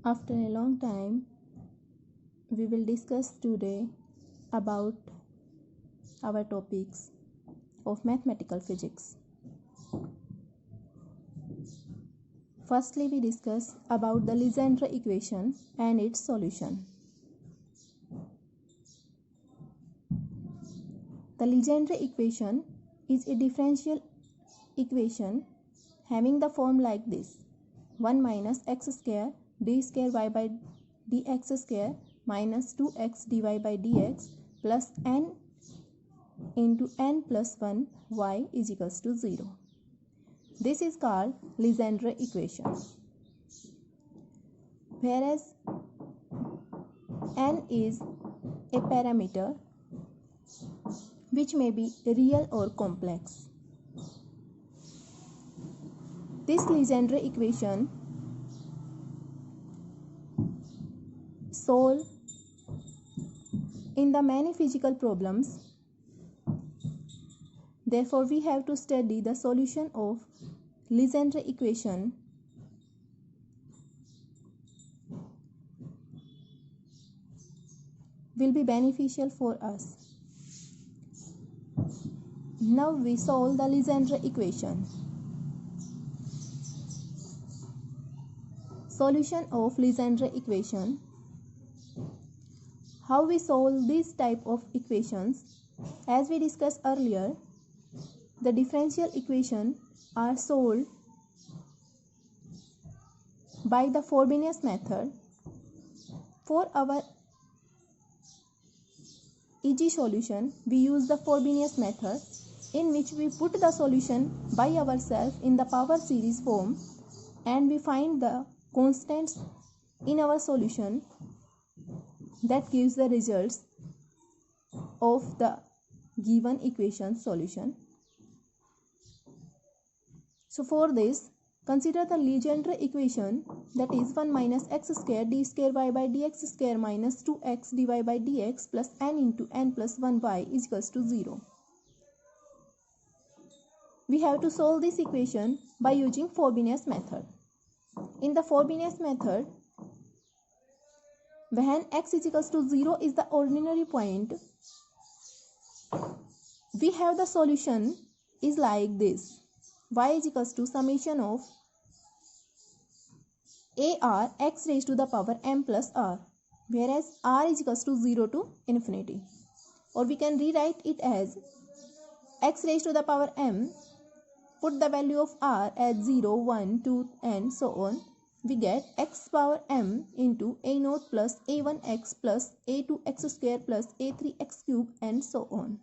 After a long time, we will discuss today about our topics of mathematical physics. Firstly, we discuss about the Legendre equation and its solution. The Legendre equation is a differential equation having the form like this: 1 minus x square d square y by dx square minus 2x dy by dx plus n into n plus 1 y is equals to 0. This is called Legendre equation. Whereas n is a parameter which may be real or complex. This Legendre equation solve in the many physical problems. Therefore, we have to study the solution of Legendre equation will be beneficial for us. Now we solve the Legendre equation. Solution of Legendre equation. How we solve this type of equations? As we discussed earlier, the differential equations are solved by the Frobenius method. For our easy solution, we use the Frobenius method, in which we put the solution by ourselves in the power series form and we find the constants in our solution that gives the results of the given equation solution. So for this, consider the Legendre equation, that is 1 minus x square d square y by dx square minus 2x dy by dx plus n into n plus 1 y is equals to 0. We have to solve this equation by using Frobenius method. In the Frobenius method, when x is equals to 0 is the ordinary point, we have the solution is like this: y is equals to summation of ar x raised to the power m plus r, whereas r is equals to 0 to infinity. Or we can rewrite it as x raised to the power m, put the value of r as 0, 1, 2 and so on. We get x power m into a0 plus a1x plus a2x square plus a3x cube and so on.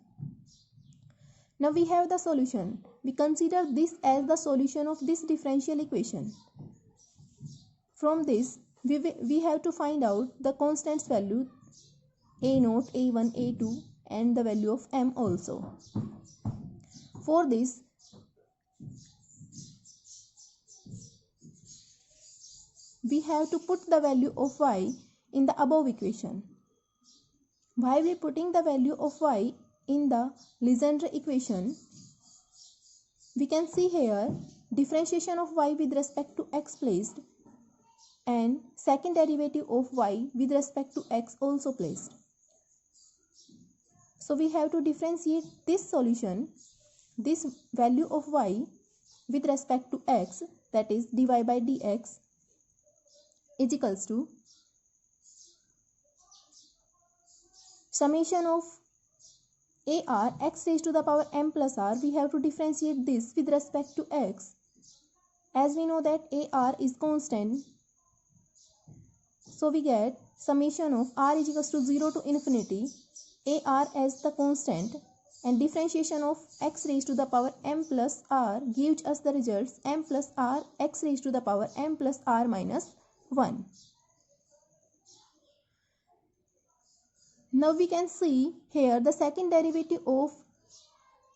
Now we have the solution. We consider this as the solution of this differential equation. From this, we have to find out the constants value a0, a1, a2 and the value of m also. For this, we have to put the value of y in the above equation. Why we putting the value of y in the Legendre equation? We can see here differentiation of y with respect to x placed and second derivative of y with respect to x also placed. So we have to differentiate this solution, this value of y with respect to x, that is dy by dx is equals to summation of ar x raised to the power m plus r. We have to differentiate this with respect to x. As we know that ar is constant, so we get summation of r is equals to 0 to infinity, ar as the constant, and differentiation of x raised to the power m plus r gives us the results m plus r x raised to the power m plus r minus 1. Now we can see here the second derivative of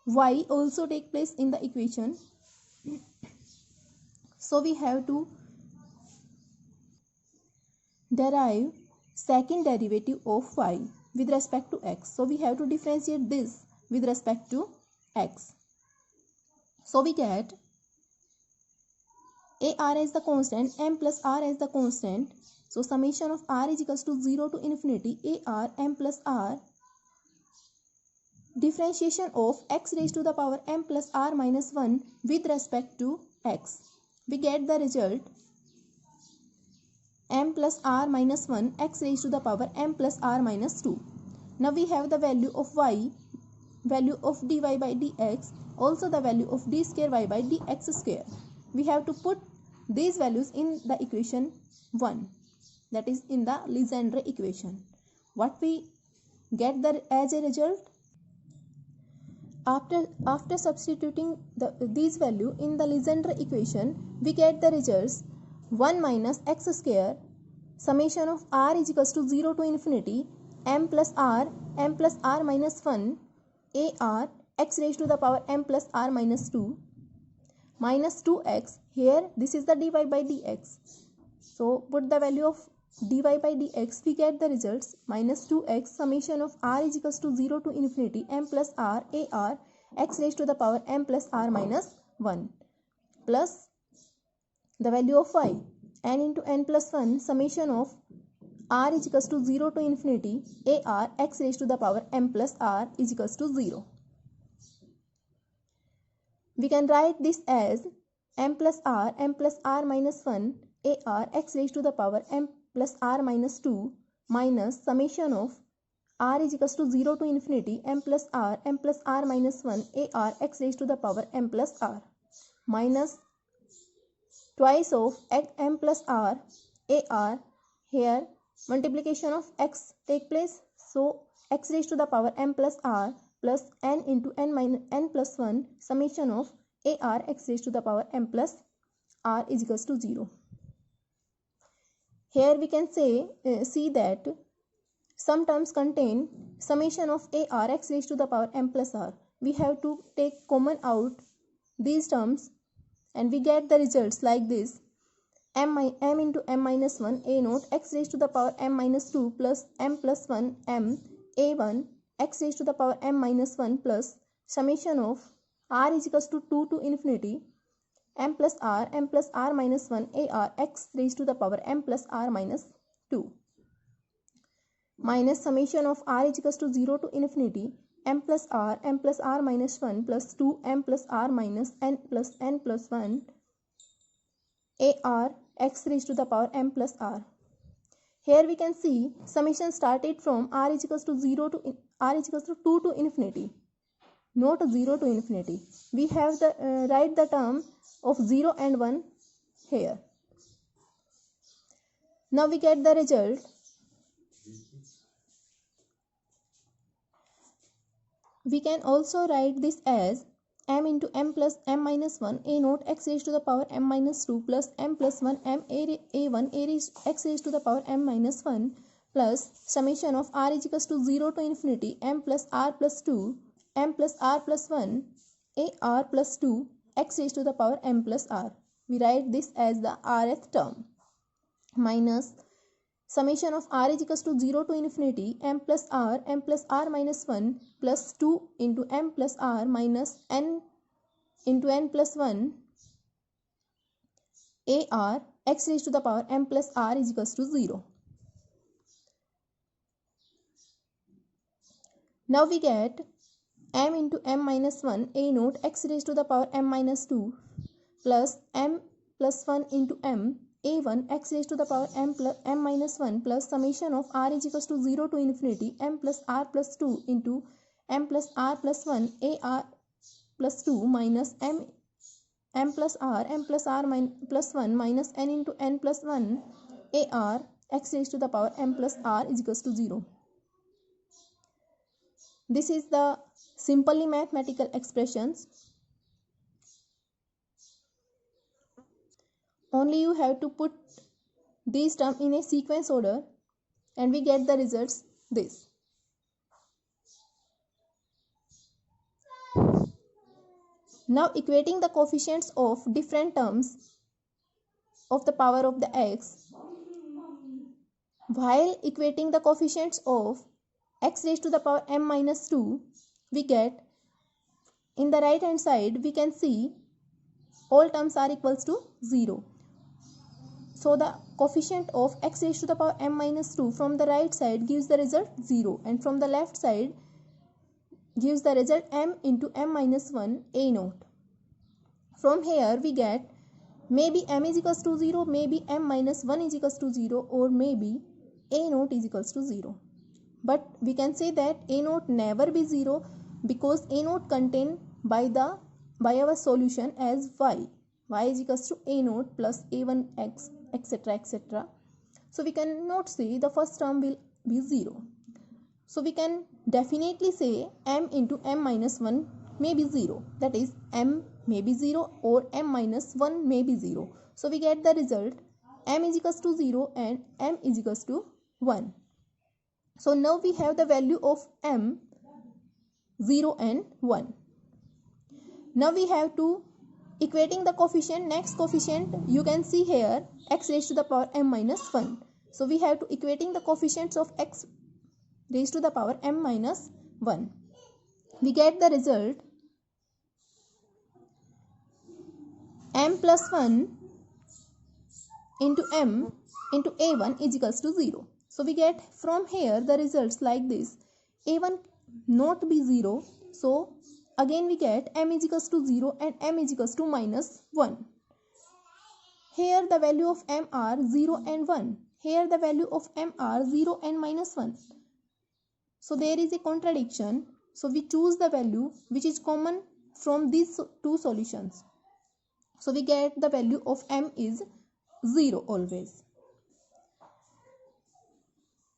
y also take place in the equation. So we have to derive second derivative of y with respect to x. So we have to differentiate this with respect to x. So we get ar as the constant, m plus r as the constant. So summation of r is equals to 0 to infinity ar m plus r, differentiation of x raised to the power m plus r minus 1 with respect to x. We get the result m plus r minus 1 x raised to the power m plus r minus 2. Now we have the value of y, value of dy by dx, also the value of d square y by dx square. We have to put these values in the equation 1, that is in the Legendre equation. What we get as a result? After substituting these value in the Legendre equation, we get the results 1 minus x square, summation of r is equals to 0 to infinity m plus r minus 1 ar x raised to the power m plus r minus 2 minus 2x. Here this is the dy by dx. So put the value of dy by dx, we get the results minus 2x, summation of r is equals to 0 to infinity m plus r ar x raised to the power m plus r minus 1 plus the value of y n into n plus 1, summation of r is equals to 0 to infinity ar x raised to the power m plus r is equals to 0. We can write this as m plus r minus 1 ar x raised to the power m plus r minus 2 minus summation of r is equals to 0 to infinity m plus r minus 1 ar x raised to the power m plus r minus twice of m plus r ar. Here multiplication of x take place, so x raised to the power m plus r plus n into n minus n plus 1, summation of ar x raised to the power m plus r is equals to 0. Here we can see that some terms contain summation of ar x raised to the power m plus r. We have to take common out these terms and we get the results like this: m into m minus 1 a naught x raised to the power m minus 2 plus m plus 1 m a1 x raised to the power m minus 1 plus summation of r is equals to 2 to infinity m plus r minus 1 ar x raised to the power m plus r minus 2 minus summation of r is equals to 0 to infinity m plus r minus 1 plus 2 m plus r minus n plus 1 ar x raised to the power m plus r. Here we can see summation started from r is equals to 2 to infinity, not 0 to infinity. We have the write the term of 0 and 1 here. Now we get the result we can also write this as m into m plus m minus 1 a naught x raised to the power m minus 2 plus m plus 1 m a1 x raised to the power m minus 1 plus summation of r is equals to 0 to infinity m plus r plus 2 m plus r plus 1 ar plus 2 x raised to the power m plus r. We write this as the rth term minus summation of r is equals to 0 to infinity m plus r minus 1 plus 2 into m plus r minus n into n plus 1 ar x raised to the power m plus r is equals to 0. Now we get m into m minus 1 a naught x raised to the power m minus 2 plus m plus 1 into m a1 x raised to the power m minus 1 plus summation of r is equals to 0 to infinity m plus r plus 2 into m plus r plus 1 ar plus 2 minus m plus r plus 1 minus n into n plus 1 ar x raised to the power m plus r is equals to 0. This is the simply mathematical expressions. Only you have to put these terms in a sequence order and we get the results this. Now equating the coefficients of different terms of the power of the x. While equating the coefficients of x raised to the power m minus 2, we get in the right hand side we can see all terms are equals to 0. So the coefficient of x raised to the power m minus 2 from the right side gives the result 0, and from the left side gives the result m into m minus 1 a naught. From here we get maybe m is equals to 0, maybe m minus 1 is equals to 0, or maybe a naught is equals to 0. But we can say that a naught never be 0, because a naught contained by our solution as y is equals to a naught plus a1x, etc, etc. So we cannot say the first term will be 0. So we can definitely say m into m minus 1 may be 0. That is, m may be 0 or m minus 1 may be 0. So we get the result m is equals to 0 and m is equals to 1. So now we have the value of m, 0 and 1. Now we have to equating the coefficient. Next coefficient you can see here, x raised to the power m minus 1. So we have to equating the coefficients of x raised to the power m minus 1. We get the result m plus 1 into m into a1 is equals to 0. So we get from here the results like this. a1 not be 0. So again we get m is equals to 0 and m is equals to minus 1. Here the value of m are 0 and 1. Here the value of m are 0 and minus 1. So there is a contradiction. So we choose the value which is common from these two solutions. So we get the value of m is 0 always.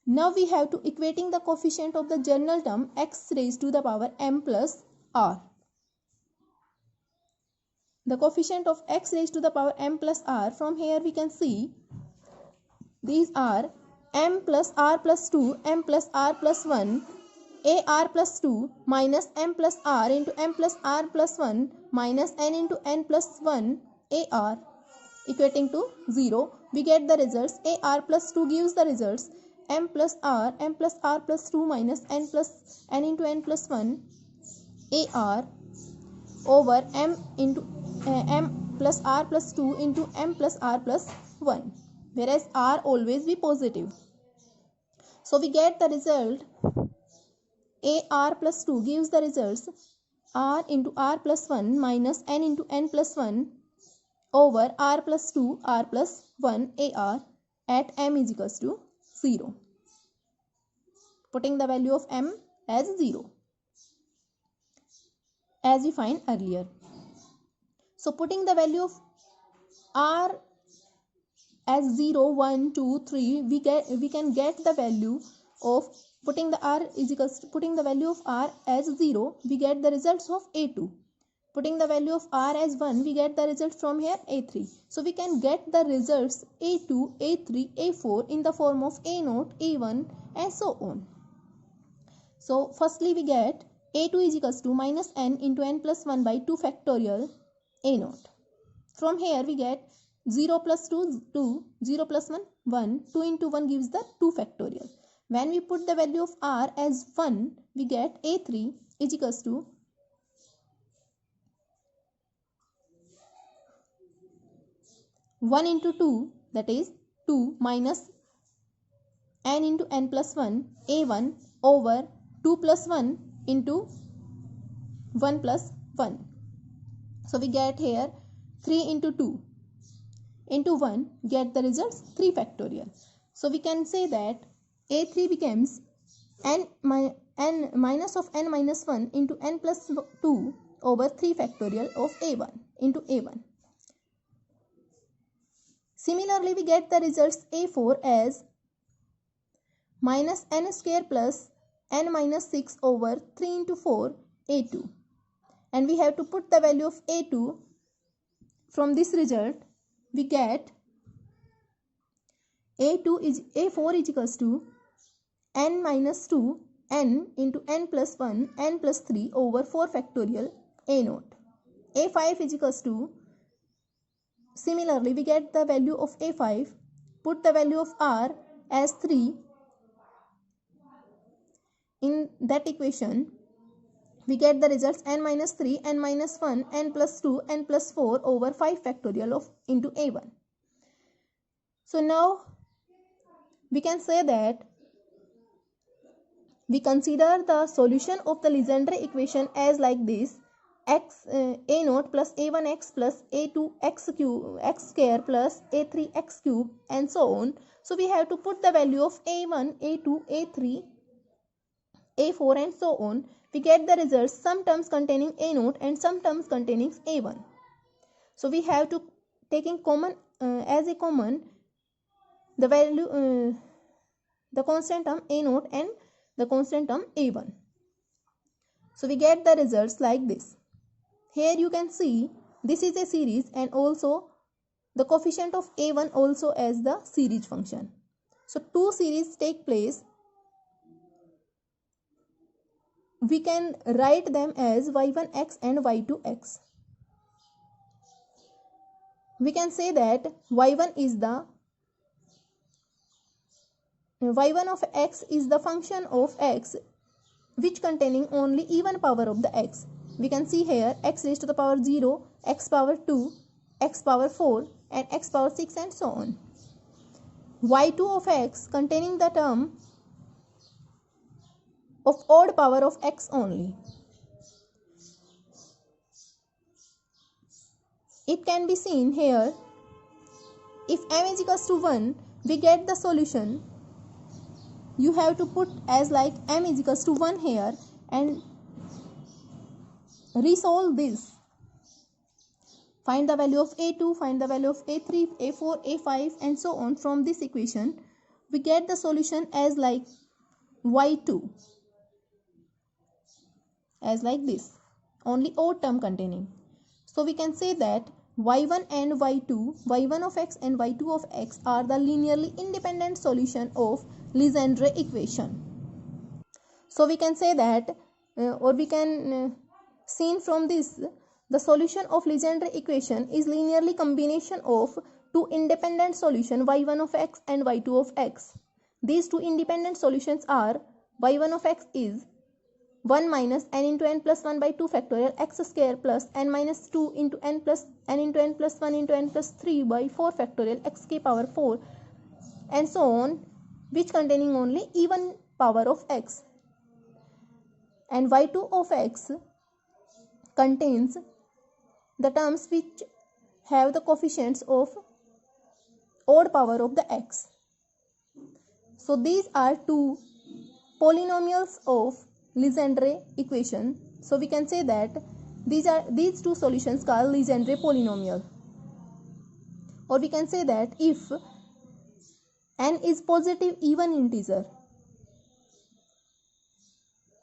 Now we have to equating the coefficient of the general term x raised to the power m plus r. The coefficient of x raised to the power m plus r, from here we can see these are m plus r plus 2, m plus r plus 1, ar plus 2 minus m plus r into m plus r plus 1 minus n into n plus 1 ar equating to 0. We get the results ar plus 2 gives the results m plus r plus 2 minus n into n plus 1 ar over m into m plus r plus 2 into m plus r plus 1, whereas r always be positive. So we get the result ar plus 2 gives the results r into r plus 1 minus n into n plus 1 over r plus 2 r plus 1 ar at m is equals to 0. Putting the value of m as 0 as we find earlier. So putting the value of r as 0, 1, 2, 3, we can get the value of putting the value of r as 0, we get the results of a2. Putting the value of r as 1, we get the result from here a3. So we can get the results a2, a3, a4 in the form of a0, a1 and so on. So firstly we get a2 is equals to minus n into n plus 1 by 2 factorial a0. From here we get 0 plus 2, 2, 0 plus 1, 1, 2 into 1 gives the 2 factorial. When we put the value of r as 1, we get a3 is equals to 1 into 2, that is 2 minus n into n plus 1 a1 over 2 plus 1 into 1 plus 1. So we get here 3 into 2 into 1, get the results 3 factorial. So we can say that a3 becomes n minus of n minus 1 into n plus 2 over 3 factorial of a1 into a1. Similarly, we get the results a4 as minus n square plus n minus 6 over 3 into 4 a2. And we have to put the value of a2. From this result, we get a4 is equals to n minus 2 n into n plus 1 n plus 3 over 4 factorial a0. a5 is equals to, similarly we get the value of a5, put the value of r as 3 in that equation, we get the results n minus 3, n minus 1, n plus 2, n plus 4 over 5 factorial of into a1. So now we can say that we consider the solution of the Legendre equation as like this: a naught plus a1x plus a2 x square plus a3 x cube and so on. So we have to put the value of a1, a2, a3, a4 and so on. We get the results, some terms containing a naught and some terms containing a1. So we have to taking common as a common the value the constant term a naught and the constant term a1. So we get the results like this. Here you can see this is a series and also the coefficient of a1 also as the series function. So two series take place. We can write them as y1x and y2x. We can say that y1 of x is the function of x which containing only even power of the x. We can see here x raised to the power 0, x power 2, x power 4 and x power 6 and so on. y2 of x containing the term of odd power of x only. It can be seen here, if m is equals to 1, we get the solution. You have to put as like m is equals to 1 here and resolve this. Find the value of a2, find the value of a3, a4, a5 and so on from this equation. We get the solution as like y2, as like this, only odd term containing. So we can say that y1 and y2, y1 of x and y2 of x are the linearly independent solution of Legendre equation. So we can say that or we can seen from this, the solution of Legendre equation is linearly combination of two independent solution y1 of x and y2 of x. These two independent solutions are y1 of x is 1 minus n into n plus 1 by 2 factorial x square plus n minus 2 into n plus n into n plus 1 into n plus 3 by 4 factorial xk power 4 and so on, which containing only even power of x. And y2 of x contains the terms which have the coefficients of odd power of the x. So these are two polynomials of Legendre equation. So we can say that these two solutions called Legendre polynomial. Or we can say that if n is positive even integer,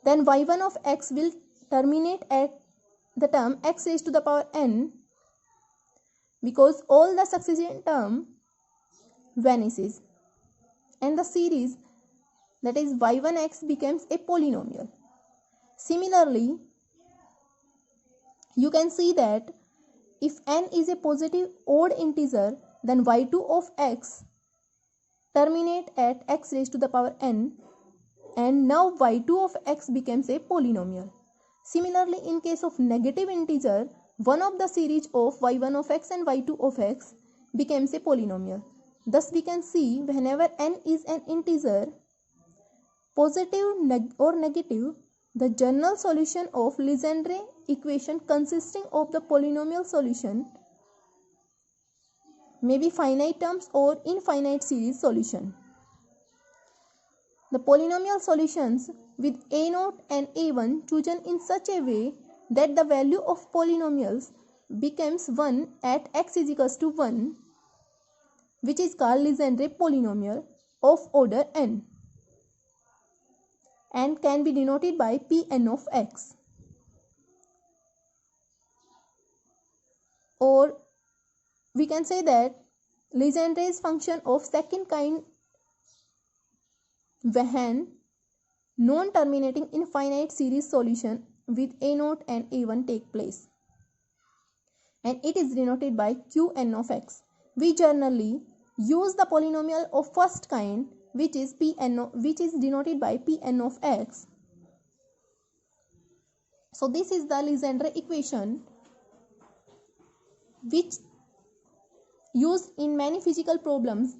then y1 of x will terminate at the term x raised to the power n, because all the successive term vanishes and the series, that is y1x, becomes a polynomial. Similarly, you can see that if n is a positive odd integer, then y2 of x terminate at x raised to the power n, and now y2 of x becomes a polynomial. Similarly, in case of negative integer, one of the series of y1 of x and y2 of x becomes a polynomial. Thus we can see whenever n is an integer, positive or negative, the general solution of Legendre equation consisting of the polynomial solution may be finite terms or infinite series solution. The polynomial solutions with a0 and a1 chosen in such a way that the value of polynomials becomes 1 at x is equals to 1, which is called Legendre polynomial of order n, and can be denoted by Pn of x. Or we can say that Legendre's function of second kind when non-terminating infinite series solution with a0 and a1 take place, and it is denoted by Qn of x. We generally use the polynomial of first kind, which is denoted by Pn of x. So this is the Legendre equation which used in many physical problems